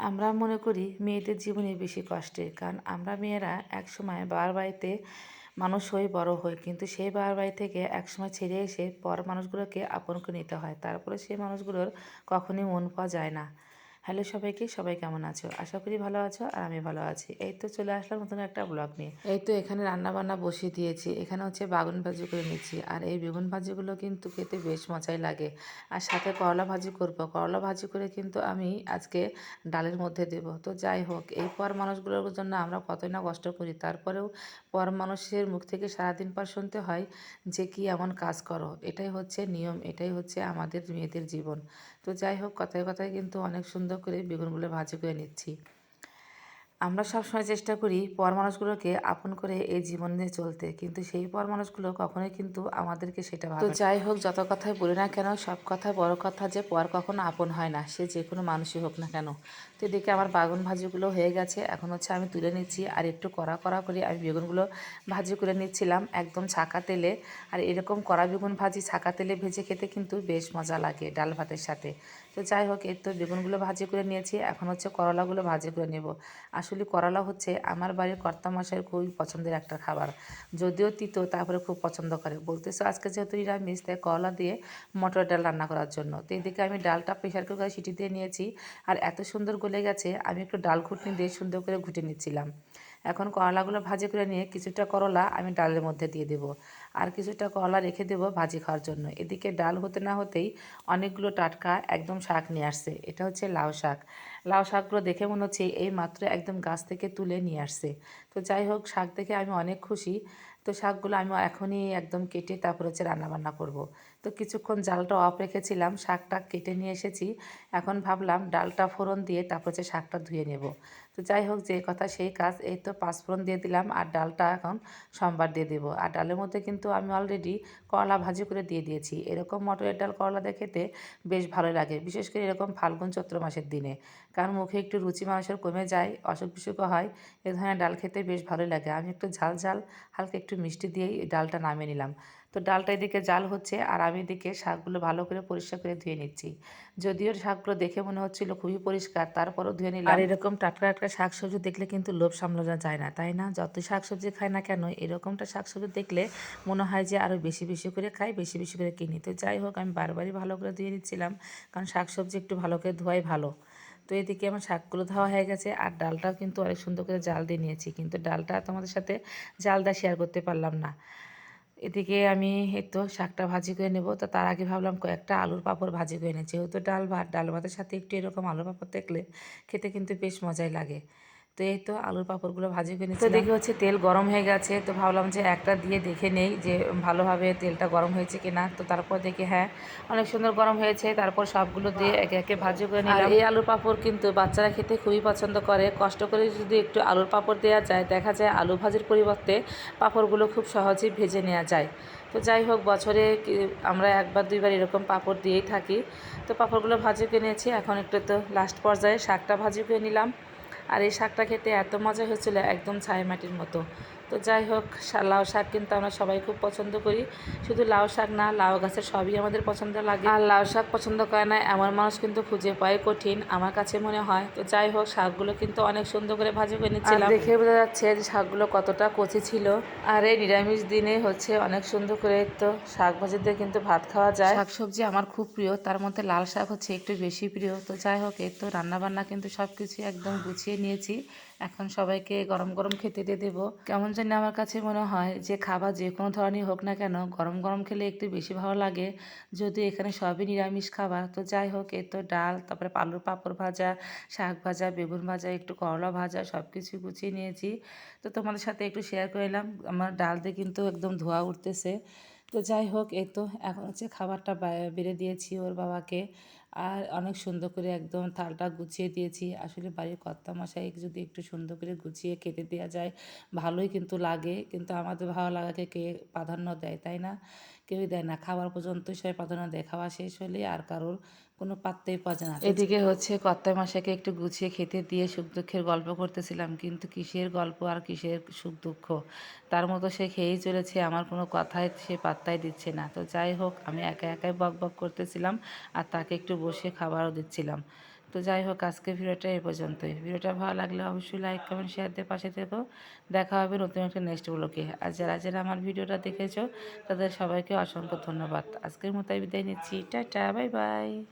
আমরা মনে করি মেয়েদের জীবনে বেশি কষ্টের, কারণ আমরা মেয়েরা একসময় বাবার বাড়িতে মানুষ হই, বড় হই, কিন্তু সেই বাবার বাড়ি থেকে একসময় ছেড়ে এসে পর মানুষগুলোকে আপন করে নিতে হয়। তারপরে সেই মানুষগুলোর কখনোই মন পাওয়া যায় না। হ্যালো সবাইকে, সবাই কেমন আছো? আশা করি ভালো আছো, আর আমি ভালো আছি। এই তো চলে আসলাম নতুন একটা ব্লগ নিয়ে। এই তো এখানে রান্না বান্না বসিয়ে দিয়েছি। এখানে হচ্ছে বেগুন ভাজি করে নিচ্ছি, আর এই বেগুন ভাজিগুলো কিন্তু খেতে বেশ মজাই লাগে। আর সাথে করলা ভাজি করব। করলা ভাজি করে কিন্তু আমি আজকে ডালের মধ্যে দেব। তো যাই হোক, এই পর মানুষগুলোর জন্য আমরা কতই না কষ্ট করি, তারপরেও পর মানুষের মুখ থেকে সারাদিন পর শুনতে হয় যে কি এমন কাজ করো। এটাই হচ্ছে নিয়ম, এটাই হচ্ছে আমাদের মেয়েদের জীবন। তো যাই হোক, কথায় কথায় কিন্তু অনেক সুন্দর করে বেগুনগুলো ভাজি করে নিচ্ছি। আমরা সবসময় চেষ্টা করি পর মানুষগুলোকে আপন করে এই জীবনে চলতে, কিন্তু সেই পর মানুষগুলো কখনোই কিন্তু আমাদেরকে সেটা ভাবে না। তো যাই হোক, যত কথাই বলি না কেন, সব কথায় বড় কথা যে পর কখনো আপন হয় না, সে যে কোনো মানুষই হোক না কেন। তো এদিকে আমার বেগুন ভাজিগুলো হয়ে গেছে, এখন হচ্ছে আমি তুলে নিচ্ছি, আর একটু কড়া কড়া করে আমি বেগুনগুলো ভাজি করে নিচ্ছিলাম একদম ছাকা তেলে। আর এরকম কড়া বেগুন ভাজি ছাকা তেলে ভেজে খেতে কিন্তু বেশ মজা লাগে ডাল ভাতের সাথে। তো যাই হোক, এই তো বেগুনগুলো ভাজি করে নিয়েছি, এখন হচ্ছে করলাগুলো ভাজি করে নেব। আসলে করলা হচ্ছে আমার বাড়ির কর্তামশাইয়ের খুবই পছন্দের একটা খাবার। যদিও তিতো, তারপরে খুব পছন্দ করে। বলতেছে আজকে যেহেতু নিরামিষ, তাই করলা দিয়ে মটর ডাল রান্না করার জন্য। তো এদিকে আমি ডালটা প্রেশার কুকারে সিটি দিয়ে নিয়েছি, আর এত সুন্দর গলে গেছে, আমি একটু ডাল ঘুটনি দিয়ে সুন্দর করে ঘুটে নিচ্ছিলাম। এখন করলাগুলো ভাজি করে নিয়ে কিছুটা করলা আমি ডালের মধ্যে দিয়ে দেবো, আর কিছুটা করলা রেখে দেবো ভাজি খাওয়ার জন্য। এদিকে ডাল হতে না হতেই অনেকগুলো টাটকা একদম শাক নিয়ে আসছে। এটা হচ্ছে লাউ শাক। লাউ শাকগুলো দেখে মনে হচ্ছে এই মাত্র একদম গাছ থেকে তুলে নিয়ে আসছে। তো যাই হোক, শাক দেখে আমি অনেক খুশি। তো শাকগুলো আমি এখনই একদম কেটে তারপর হচ্ছে রান্নাবান্না করব। তো কিছুক্ষণ জালটা অফ রেখেছিলাম, শাকটা কেটে নিয়ে এসেছি। এখন ভাবলাম ডালটা ফোড়ন দিয়ে তারপর হচ্ছে শাকটা ধুয়ে নেব। তো যাই হোক, যে কথা সেই কাজ, এই তো পাঁচফোড়ন দিয়ে দিলাম, আর ডালটা এখন সোমবার দিয়ে দেবো। আর ডালের মধ্যে কিন্তু আমি অলরেডি করলা ভাজি করে দিয়ে দিয়েছি। এরকম মটরের ডাল করলা দিয়ে খেতে বেশ ভালো লাগে, বিশেষ করে এরকম ফাল্গুন চৈত্র মাসের দিনে, কারণ মুখে একটু রুচি মানুষের কমে যায়, অসুখ বিসুখও হয়। এ ধরনের ডাল খেতে বেশ ভালোই লাগে। আমি একটু ঝাল ঝাল হালকা একটু মিষ্টি দিয়েই এই ডালটা নামিয়ে নিলাম। তো ডালটা এদিকে জাল হচ্ছে, আর আমি এদিকে শাকগুলো ভালো করে পরিষ্কার করে ধুয়ে নিচ্ছি। যদিও শাকগুলো দেখে মনে হচ্ছিল খুবই পরিষ্কার, তারপরও ধুয়ে নিলাম। আর এরকম টাটকা টাটকা শাকসবজি দেখলে কিন্তু লোভ সামলানো যায় না, তাই না? যত শাকসবজি খাই না কেন, এরকমটা শাকসবজি দেখলে মনে হয় যে আরও বেশি বেশি করে খাই, বেশি বেশি করে কিনি। তো যাই হোক, আমি বারবারই ভালো করে ধুয়ে নিচ্ছিলাম, কারণ শাকসবজি একটু ভালো করে ধোয়াই ভালো। তো এদিকে আমার শাকগুলো ধোয়া হয়ে গেছে, আর ডালটাও কিন্তু অনেক সুন্দর করে জাল দিয়ে নিয়েছি, কিন্তু ডালটা তোমাদের সাথে জালটা শেয়ার করতে পারলাম না। এদিকে আমি এই তো শাকটা ভাজি করে নেব। তো তার আগে ভাবলাম কয়েকটা আলুর পাঁপড় ভাজি করে নিই, যেহেতু ডাল ভাত, ডাল ভাতের সাথে একটু এরকম আলুর পাঁপড় দেখলে খেতে কিন্তু বেশ মজাই লাগে। তো এই তো আলুর পাঁপড়গুলো ভাজি করে নিচ্ছিলাম। তো দেখি হচ্ছে তেল গরম হয়ে গেছে, তো ভাবলাম যে একটা দিয়ে দেখে নেই যে ভালোভাবে তেলটা গরম হয়েছে কিনা। তো তারপর দেখি হ্যাঁ, অনেক সুন্দর গরম হয়েছে। তারপর সবগুলো দিয়ে একে একে ভাজি করে নিলাম। আর এই আলুর পাঁপড় কিন্তু বাচ্চারা খেতে খুবই পছন্দ করে। কষ্ট করে যদি একটু আলুর পাঁপড় দেওয়া যায়, দেখা যায় আলু ভাজির পরিবর্তে পাঁপড়গুলো খুব সহজেই ভেজে নেওয়া যায়। তো যাই হোক, বছরে আমরা একবার দুইবার এরকম পাঁপড় দিয়েই থাকি। তো পাঁপড়গুলো ভাজি করে নিয়েছি, এখন একটু তো লাস্ট পর্যায়ে শাকটা ভাজি করে নিলাম। আর এই শাকটা খেতে এত মজা হয়েছিল, একদম ছাই মাটির মতো। তো যাই হোক, লাউ শাক কিন্তু আমরা সবাই খুব পছন্দ করি। শুধু লাউ শাক না, লাউ গাছের সবই আমাদের পছন্দ লাগে। আর লাউ শাক পছন্দ করে না এমন মানুষ কিন্তু খুঁজে পাওয়াই কঠিন, আমার কাছে মনে হয়। তো যাই হোক, শাকগুলো কিন্তু অনেক সুন্দর করে ভাজি করে নিচ্ছিলাম, দেখে বোঝা যাচ্ছে যে শাকগুলো কতটা কচি ছিল। আর এই নিরামিষ দিনে হচ্ছে অনেক সুন্দর করে তো শাক ভাজি দিয়ে কিন্তু ভাত খাওয়া যায়। শাকসবজি আমার খুব প্রিয়, তার মধ্যে লাল শাক হচ্ছে একটু বেশি প্রিয়। তো যাই হোক, এই তো রান্নাবান্না কিন্তু সব কিছু একদম গুছিয়ে নিয়েছি। এখন সবাইকে গরম গরম খেতে দিয়ে দেবো। কেমন জানি আমার কাছে মনে হয় যে খাবার যে কোনো ধরনের হোক না কেন, গরম গরম খেলে একটু বেশি ভালো লাগে, যদিও এখানে সবই নিরামিষ খাবার। তো যাই হোক, এই তো ডাল, তারপরে আলুর পাঁপড় ভাজা, শাক ভাজা, বেগুন ভাজা, একটু করলা ভাজা, সব কিছু গুছিয়ে নিয়েছি। তো তোমাদের সাথে একটু শেয়ার করে নিলাম। আমার ডাল দিয়ে কিন্তু একদম ধোঁয়া উঠতেছে। তো যাই হোক, এই তো এখন হচ্ছে খাবারটা বেড়ে দিয়েছি ওর বাবাকে, আর অনেক সুন্দর করে একদম থালটা গুছিয়ে দিয়েছি। আসলে বাড়ির কর্তামশাই যদি একটু সুন্দর করে গুছিয়ে খেতে দেওয়া যায়, ভালোই কিন্তু লাগে। কিন্তু আমাদের ভালো লাগাকে কে প্রাধান্য দেয়, তাই না? কেউই দেয় না। খাবার পর্যন্তই সবাই প্রাধান্য দেয়, খাওয়া শেষ হলে আর কারোর কোনো পাত্তাই পাওয়া যায় না। এদিকে হচ্ছে কর্তামশাইকে একটু গুছিয়ে খেতে দিয়ে সুখ দুঃখের গল্প করতেছিলাম, কিন্তু কিসের গল্প আর কিসের সুখ দুঃখ, তার মতো সে খেয়েই চলেছে, আমার কোনো কথায় সে পাত্তাই দিচ্ছে না। তো যাই হোক, আমি একা একাই বক বক করতেছিলাম, আর তাকে একটু বসে খাবারও দিচ্ছিলাম। তো যাই হোক, আজকে ভিডিওটা এই পর্যন্তই। ভিডিওটা ভালো লাগলে অবশ্যই লাইক কমেন্ট শেয়ার দিয়ে পাশে থেকো। দেখা হবে নতুন একটা নেক্সট ব্লগে। আর যারা যারা আমার ভিডিওটা দেখেছো তাদের সবাইকে অসংখ্য ধন্যবাদ। আজকের মতো বিদায় নিচ্ছি। Tata, bye bye.